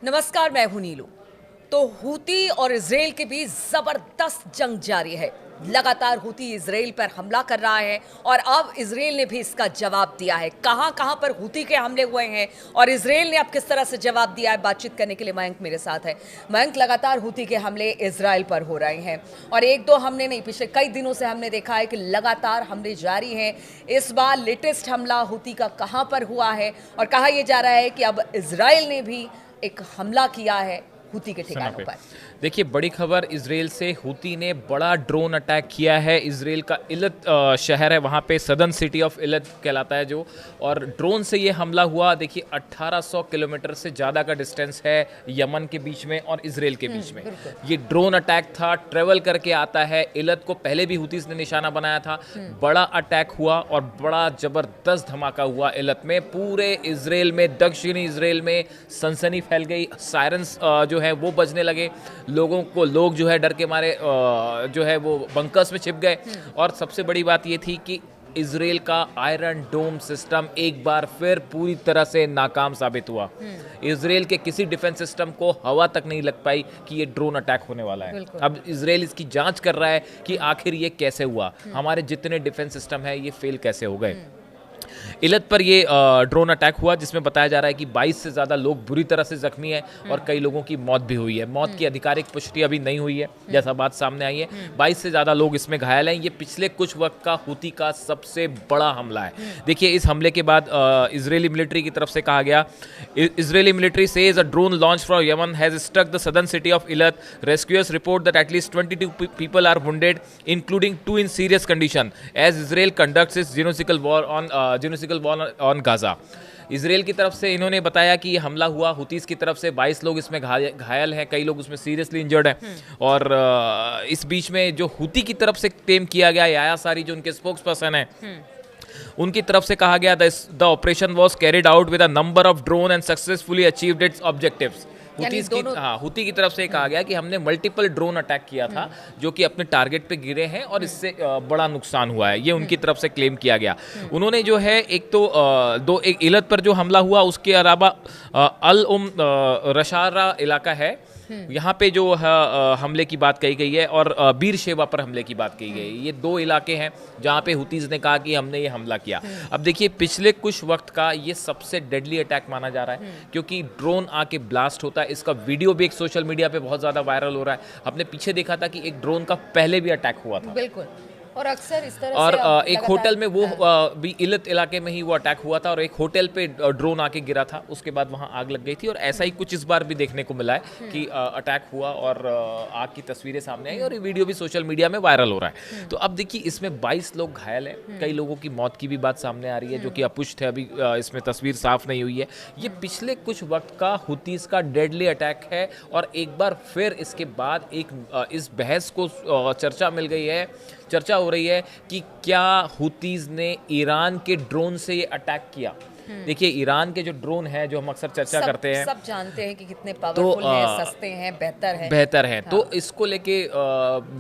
नमस्कार, मैं हूं नीलू। तो हूती और इजराइल के बीच जबरदस्त जंग जारी है। लगातार हूती इजराइल पर हमला कर रहा है और अब इजराइल ने भी इसका जवाब दिया है। कहां कहां पर हूती के हमले हुए हैं और इजराइल ने अब किस तरह से जवाब दिया है, बातचीत करने के लिए मयंक मेरे साथ है। मयंक, लगातार हूती के हमले इजराइल पर हो रहे हैं और एक दो हमले नहीं, पिछले कई दिनों से हमने देखा है कि लगातार हमले जारी हैं। इस बार लेटेस्ट हमला हूती का कहां पर हुआ है और कहा यह जा रहा है कि अब इजराइल ने भी एक हमला किया है हूती के ठिकानों पर। देखिए, बड़ी खबर इजराइल से। हूती ने बड़ा ड्रोन अटैक किया है। इजराइल का इलत शहर है, वहाँ पे सदर्न सिटी ऑफ इलत कहलाता है जो, और ड्रोन से ये हमला हुआ। देखिए, 1800 किलोमीटर से ज़्यादा का डिस्टेंस है यमन के बीच में और इजराइल के बीच में। ये ड्रोन अटैक था, ट्रेवल करके आता है। इलत को पहले भी हूतीस ने निशाना बनाया था। बड़ा अटैक हुआ और बड़ा ज़बरदस्त धमाका हुआ इलत में। पूरे इजराइल में, दक्षिणी इजराइल में सनसनी फैल गई। सायरन्स जो है वो बजने लगे। लोग जो है डर के मारे जो है वो बंकर्स में छिप गए। और सबसे बड़ी बात ये थी कि इजराइल का आयरन डोम सिस्टम एक बार फिर पूरी तरह से नाकाम साबित हुआ। इजराइल के किसी डिफेंस सिस्टम को हवा तक नहीं लग पाई कि ये ड्रोन अटैक होने वाला है। अब इजराइल इसकी जांच कर रहा है कि आखिर ये कैसे हुआ, हमारे जितने डिफेंस सिस्टम है ये फेल कैसे हो गए। इलत पर ये ड्रोन अटैक हुआ, जिसमें बताया जा रहा है कि 22 से ज़्यादा लोग बुरी तरह से जख्मी हैं और कई लोगों की मौत भी हुई है। मौत की आधिकारिक पुष्टि अभी नहीं हुई है, जैसा बात सामने आई है। 22 से ज़्यादा लोग इसमें घायल हैं। ये पिछले कुछ वक्त का हूती का सबसे बड़ा हमला है। देखिए, इस हमले के बाद इजरायली मिलिट्री की तरफ से कहा गया, Israeli military says a drone launch from Yemen has struck the southern city of Eilat. Rescuers report that at least 22 people are wounded, including 2 in serious condition, as Israel conducts its genocidal war on Gaza. Israel की तरफ से इन्होंने बताया कि ये हमला हुआ। Houthis की तरफ से 22 लोग इसमें घायल हैं, कई लोग उसमें सीरियसली इंजर्ड हैं। और इस बीच में जो हुती की तरफ से क्लेम किया गया, याया सारी जो उनके स्पोक्स पर्सन हैं, उनकी तरफ से कहा गया the operation was carried out with a number of drone and successfully achieved its objectives. Houthi की तरफ से कहा गया कि हमने मल्टीपल ड्रोन अटैक किया था जो कि अपने टारगेट पे गिरे हैं और इससे बड़ा नुकसान हुआ है, ये उनकी तरफ से क्लेम किया गया। उन्होंने जो है एक इलत पर जो हमला हुआ, उसके अलावा अल रशारा इलाका है, यहाँ पे जो हमले की बात कही गई है, और बीर शेवा पर हमले की बात कही गई है। ये 2 इलाके हैं जहाँ पे हुतीज ने कहा कि हमने ये हमला किया। अब देखिए, पिछले कुछ वक्त का ये सबसे डेडली अटैक माना जा रहा है, क्योंकि ड्रोन आके ब्लास्ट होता है। इसका वीडियो भी एक सोशल मीडिया पे बहुत ज़्यादा वायरल हो रहा है। हमने पीछे देखा था कि एक ड्रोन का पहले भी अटैक हुआ था। बिल्कुल। और अक्सर इस तरह और से एक होटल में वो भी इलत इलाके में ही वो अटैक हुआ था, और एक होटल पे ड्रोन आके गिरा था, उसके बाद वहाँ आग लग गई थी। और ऐसा ही कुछ इस बार भी देखने को मिला है कि अटैक हुआ और आग की तस्वीरें सामने आई और ये वीडियो भी सोशल मीडिया में वायरल हो रहा है। तो अब देखिए, इसमें 22 लोग घायल हैं, कई लोगों की मौत की भी बात सामने आ रही है जो कि अपुष्ट है, अभी इसमें तस्वीर साफ नहीं हुई है। ये पिछले कुछ वक्त का हुतीस का डेडली अटैक है और एक बार फिर इसके बाद इस बहस को चर्चा हो रही है कि क्या हुतीज ने ईरान के ड्रोन से ये अटैक किया। देखिए, ईरान के जो ड्रोन है, जो हम अक्सर चर्चा करते हैं, सब जानते हैं कि कितने पावरफुल हैं, सस्ते हैं, बेहतर है। तो इसको लेके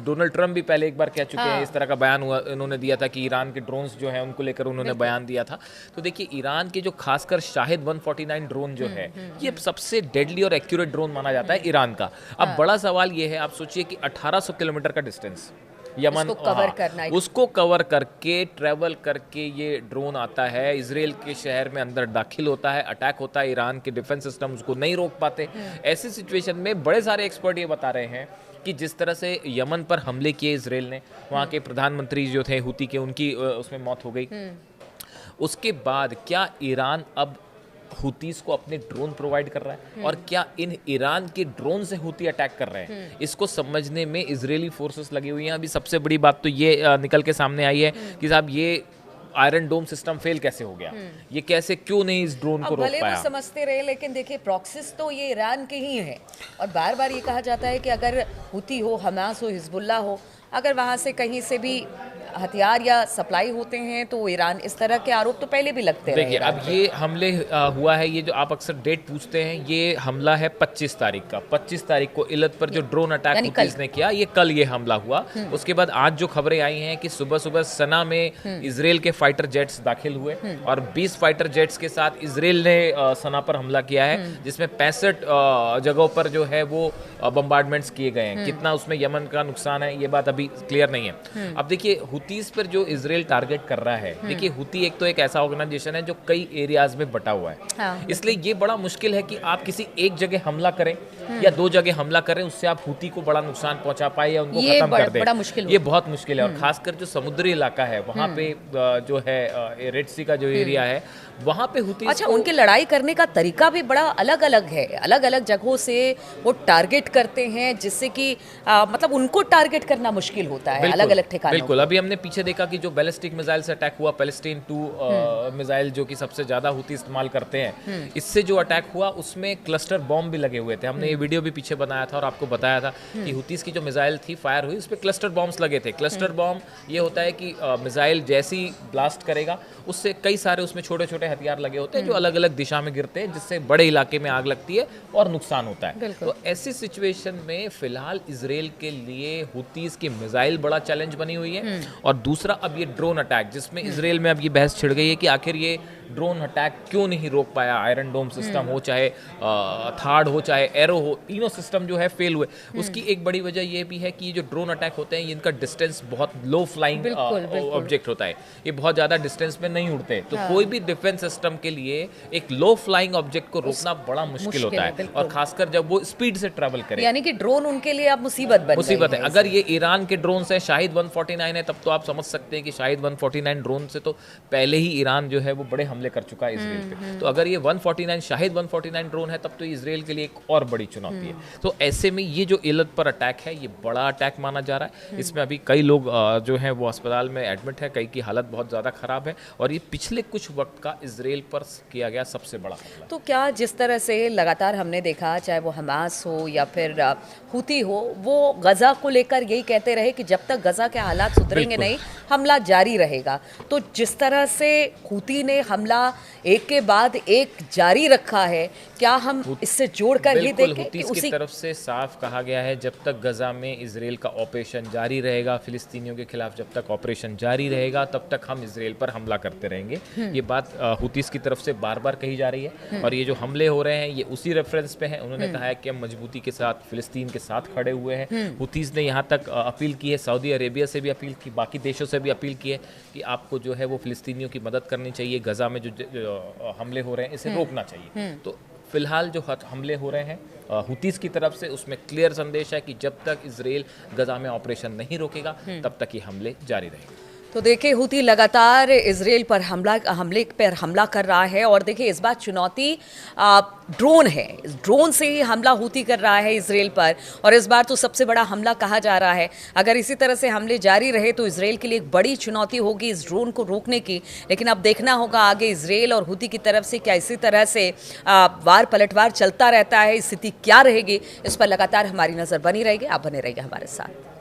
डोनाल्ड ट्रंप भी पहले एक बार कह चुके हैं, इस तरह का बयान उन्होंने दिया था कि ईरान के ड्रोन्स जो हैं उनको लेकर उन्होंने बयान दिया था। तो देखिए, ईरान के जो खासकर शाहिद 149 ड्रोन जो है, ये सबसे डेडली और एक्यूरेट ड्रोन माना जाता है ईरान का। अब बड़ा सवाल ये है, आप सोचिए कि 1800 किलोमीटर का डिस्टेंस यमन उसको कवर करके, ट्रेवल करके ये ड्रोन आता है, इजराइल के शहर में अंदर दाखिल होता है, अटैक होता है। ईरान के डिफेंस सिस्टम उसको नहीं रोक पाते। ऐसी सिचुएशन में बड़े सारे एक्सपर्ट ये बता रहे हैं कि जिस तरह से यमन पर हमले किए इजराइल ने, वहाँ के प्रधानमंत्री जो थे हूती के, उनकी उसमें मौत हो गई। उसके बाद क्या ईरान अब हुतीस को अपने ड्रोन प्रोवाइड कर रहा है, और क्या इन ईरान के ड्रोन से हुती अटैक कर रहे हैं, इसको समझने में इजरायली फोर्सेस लगी हुई हैं। अभी सबसे बड़ी बात तो ये निकल के सामने आई है कि साहब, ये आयरन डोम सिस्टम फेल कैसे हो गया, ये कैसे, क्यों नहीं इस ड्रोन को रोक पाया। वो समझते रहे, लेकिन देखिए, प्रॉक्सिस तो ये ईरान के ही हैं। और बार बार ये कहा जाता है कि अगर हुती हो, हमास हो, हिजबुल्लाह हो, अगर वहाँ से कहीं से भी हथियार या सप्लाई होते हैं तो ईरान, इस तरह के आरोप तो पहले भी लगते रहे। देखिए अब ये हमले हुआ है, ये जो आप अक्सर डेट पूछते हैं, ये हमला है 25 तारीख का। 25 तारीख को इलत पर जो ड्रोन अटैक हुतीस ने किया, ये कल ये हमला हुआ। उसके बाद आज जो खबरें आई हैं कि सुबह सुबह सना में इजराइल के फाइटर जेट्स दाखिल हुए और 20 फाइटर जेट्स के साथ इजराइल ने सना पर हमला किया है, जिसमें 65 जगहों पर जो है वो बम्बार्डमेंट्स किए गए हैं। कितना उसमें यमन का नुकसान है ये बात अभी क्लियर नहीं है। अब देखिए हुतीस पर जो इजराइल टारगेट कर रहा है, देखिए हुती एक तो एक ऐसा ऑर्गेनाइजेशन है जो कई एरियाज में बटा हुआ है। हाँ। इसलिए ये बड़ा मुश्किल है कि आप किसी एक जगह हमला करें या दो जगह हमला करें, उससे आप हुती को बड़ा नुकसान पहुंचा पाए या उनको खत्म कर दें। बड़ा मुश्किल, ये बहुत मुश्किल है। और खासकर जो समुद्री इलाका है वहाँ पे जो है रेड सी का जो एरिया है वहाँ पे हुती। अच्छा, उनके लड़ाई करने का तरीका भी बड़ा अलग अलग है, अलग अलग जगहों से वो टारगेट करते हैं, जिससे कि मतलब उनको टारगेट करना मुश्किल होता है अलग अलग ठिकानों। बिल्कुल, अभी हमने पीछे देखा कि जो बैलिस्टिक मिसाइल से अटैक हुआ, पैलेस्टीन 2 मिसाइल जो कि सबसे ज्यादा हुती इस्तेमाल करते हैं, इससे जो अटैक हुआ उसमें क्लस्टर बॉम्ब भी लगे हुए थे। हमने ये वीडियो भी पीछे बनाया था और आपको बताया था कि हुतीस की जो मिसाइल थी फायर हुई, उस पर क्लस्टर बॉम्ब्स लगे थे। क्लस्टर बॉम्ब ये होता है कि मिसाइल जैसी ब्लास्ट करेगा उससे कई सारे उसमें छोटे छोटे हथियार लगे होते हैं जो अलग अलग दिशा में गिरते हैं, जिससे बड़े इलाके में आग लगती है और नुकसान होता है। तो ऐसी सिचुएशन में फिलहाल इजराइल के लिए हुतीस की मिसाइल बड़ा चैलेंज बनी हुई है। और दूसरा अब ये ड्रोन अटैक, जिसमें इजराइल में अब ये बहस छिड़ गई है कि आखिर ये ड्रोन अटैक क्यों नहीं रोक पाया। आयरन डोम सिस्टम हो, चाहे थार्ड हो, चाहे एरो हो, तीनों सिस्टम जो है फेल हुए। उसकी एक बड़ी वजह ये भी है कि ये जो ड्रोन अटैक होते हैं इनका डिस्टेंस बहुत लो फ्लाइंग ऑब्जेक्ट होता है, ये बहुत ज़्यादा डिस्टेंस में नहीं उड़ते। तो कोई भी डिफेंस सिस्टम के लिए एक लो फ्लाइंग ऑब्जेक्ट को रोकना बड़ा मुश्किल होता है, और खासकर जब वो स्पीड से ट्रैवल करे। यानी कि ड्रोन उनके लिए अब मुसीबत है। अगर ये ईरान के ड्रोन है, शाहिद 149 है, तब तो आप समझ सकते हैं कि शाहिद 149 ड्रोन से तो पहले ही ईरान जो है वो बड़े हमले कर चुका है इजराइल पे। तो अगर ये 149 शाहिद 149 ड्रोन है तब तो इजराइल के लिए एक और बड़ी चुनौती है। तो ऐसे में ये जो इलत पर अटैक है ये बड़ा अटैक माना जा रहा है। इसमें अभी कई लोग जो हैं वो अस्पताल में एडमिट है, कई की हालत बहुत ज़्यादा खराब है, और ये पिछले कुछ वक्त का इजराइल पर किया गया सबसे बड़ा हमला। तो क्या जिस तरह से लगातार हमने देखा, चाहे वो हमास हो या फिर हुती हो, वो गजा को लेकर यही कहते रहे कि जब तक गजा के हालात सुधरेंगे नहीं, हमला जारी रहेगा। तो जिस तरह से हुती ने हमला एक के बाद एक जारी रखा है, क्या हम इससे जोड़कर ही देखें कि हुतीस की तरफ से साफ कहा गया है जब तक गजा में इजराइल का ऑपरेशन जारी रहेगा, फिलिस्तीनियों के खिलाफ जब तक ऑपरेशन जारी रहेगा, तब तक हम इजराइल पर हमला करते रहेंगे। ये बात हुतीस की तरफ से बार बार कही जा रही है। और ये जो हमले हो रहे हैं ये उसी रेफरेंस पे है। उन्होंने कहा है कि हम मजबूती के साथ फिलिस्तीन के साथ खड़े हुए हैं। हुतीस ने यहाँ तक अपील की है, सऊदी अरेबिया से भी अपील की, बाकी देशों से भी अपील की है कि आपको जो है वो फिलिस्तीनियों की मदद करनी चाहिए। गजा में जो हमले हो रहे हैं इसे रोकना चाहिए। तो फिलहाल जो हमले हो रहे हैं हुतीस की तरफ से, उसमें क्लियर संदेश है कि जब तक इजराइल गजा में ऑपरेशन नहीं रोकेगा तब तक ये हमले जारी रहेंगे। तो देखिए हुती लगातार इजराइल पर हमले पर हमला कर रहा है, और देखिए इस बार चुनौती ड्रोन है। ड्रोन से ही हमला हुती कर रहा है इजराइल पर, और इस बार तो सबसे बड़ा हमला कहा जा रहा है। अगर इसी तरह से हमले जारी रहे तो इजराइल के लिए एक बड़ी चुनौती होगी इस ड्रोन को रोकने की। लेकिन अब देखना होगा आगे इजराइल और हुती की तरफ से क्या इसी तरह से वार पलटवार चलता रहता है, स्थिति क्या रहेगी, इस पर लगातार हमारी नज़र बनी रहेगी। आप बने रहिए हमारे साथ।